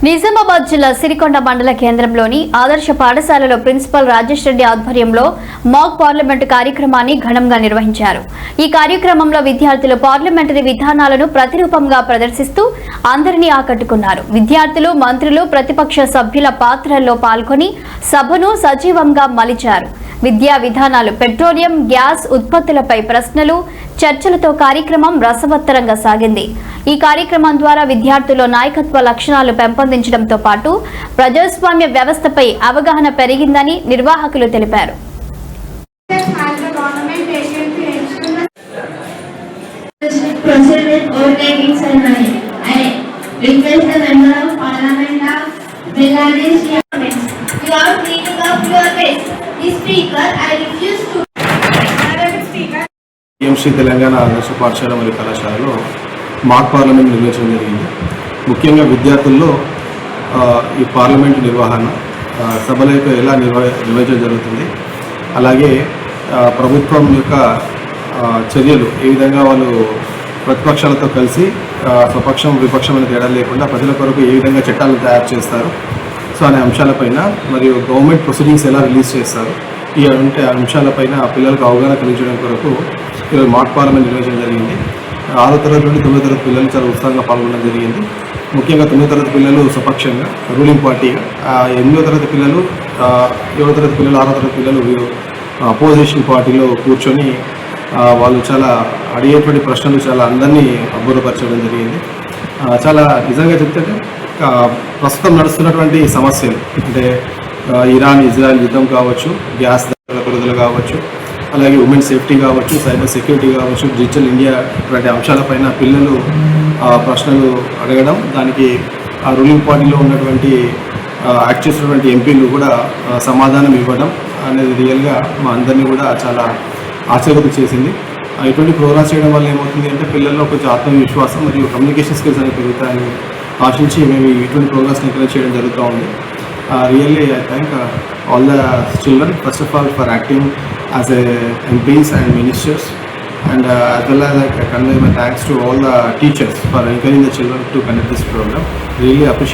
నిజామాబాద్ జిల్లా సిరికొండ మండల కేంద్రంలోని ఆదర్శ పాఠశాలలో ప్రిన్సిపల్ రాజేష్ రెడ్డి ఆధ్వర్యంలో మాక్ పార్లమెంటు కార్యక్రమాన్ని ఘనంగా నిర్వహించారు. ఈ కార్యక్రమంలో విద్యార్థులు పార్లమెంటరీ విధానాలను ప్రతిరూపంగా ప్రదర్శిస్తూ అందరినీ ఆకట్టుకున్నారు. విద్యార్థులు, మంత్రులు, ప్రతిపక్ష సభ్యుల పాత్రల్లో పాల్గొని సభను సజీవంగా మలిచారు. విద్యా విధానాలు, పెట్రోలియం, గ్యాస్ ఉత్పత్తులపై ప్రశ్నలు, చర్చలతో కార్యక్రమం రసవత్తరంగా సాగింది. ఈ కార్యక్రమం ద్వారా విద్యార్థుల్లో నాయకత్వ లక్షణాలు పెంపొందించడంతో పాటు ప్రజాస్వామ్య వ్యవస్థపై అవగాహన పెరిగిందని నిర్వాహకులు తెలిపారు. శ్రీ తెలంగాణ ఆదర్శ పాఠశాల మరియు కళాశాలలో మాక్ పార్లమెంట్ నిర్వహించడం జరిగింది. ముఖ్యంగా విద్యార్థుల్లో ఈ పార్లమెంటు నిర్వహణ, సభల యొక్క ఎలా నిర్వహించడం జరుగుతుంది, అలాగే ప్రభుత్వం యొక్క చర్యలు ఏ విధంగా వాళ్ళు ప్రతిపక్షాలతో కలిసి స్వపక్షం విపక్షమైన తేడా లేకుండా ప్రజల కొరకు ఏ విధంగా చట్టాలను తయారు చేస్తారు అనే అంశాలపైన, మరియు గవర్నమెంట్ ప్రొసీడింగ్స్ ఎలా రిలీజ్ చేస్తారు, ఈ అంశాలపైన పిల్లలకు అవగాహన కలిగించడం కొరకు ఈరోజు మాక్ పార్లమెంట్ నిర్వహించడం జరిగింది. 6వ తరగతి నుండి 9వ తరగతి పిల్లలు చాలా ఉత్సాహంగా పాల్గొనడం జరిగింది. ముఖ్యంగా 9వ తరగతి పిల్లలు స్వపక్షంగా రూలింగ్ పార్టీగా, 8వ తరగతి పిల్లలు, 7వ తరగతి పిల్లలు, 6వ తరగతి పిల్లలు అపోజిషన్ పార్టీలో కూర్చొని వాళ్ళు చాలా అడిగేటువంటి ప్రశ్నలు చాలా అందరినీ అబ్బురపరచడం జరిగింది. చాలా నిజంగా చెప్తే ప్రస్తుతం నడుస్తున్నటువంటి సమస్యలు అంటే ఇరాన్ ఇజ్రాయెల్ యుద్ధం కావచ్చు, గ్యాస్ ధరల పెరుగుదల కావచ్చు, అలాగే ఉమెన్ సేఫ్టీ కావచ్చు, సైబర్ సెక్యూరిటీ కావచ్చు, డిజిటల్ ఇండియా వంటి అంశాలపైన పిల్లలు ప్రశ్నలు అడగడం, దానికి ఆ రూలింగ్ పార్టీలో ఉన్నటువంటి యాక్ట్ చేసినటువంటి ఎంపీలు కూడా సమాధానం ఇవ్వడం అనేది రియల్గా మా అందరినీ కూడా చాలా ఆశ్చర్యత చేసింది. ఇటువంటి ప్రోగ్రామ్స్ చేయడం వల్ల ఏమవుతుంది అంటే పిల్లల్లో కొంచెం ఆత్మవిశ్వాసం మరియు కమ్యూనికేషన్ స్కిల్స్ అనేవి పెరుగుతాయని ఆశించి మేము ఇటువంటి ప్రోగ్రామ్స్ ఎంకరేజ్ చేయడం జరుగుతూ ఉంది. Really, I thank all the children, first of all, for acting as MPs and ministers, and as well as I convey my thanks to all the teachers for encouraging the children to conduct this program. Really appreciate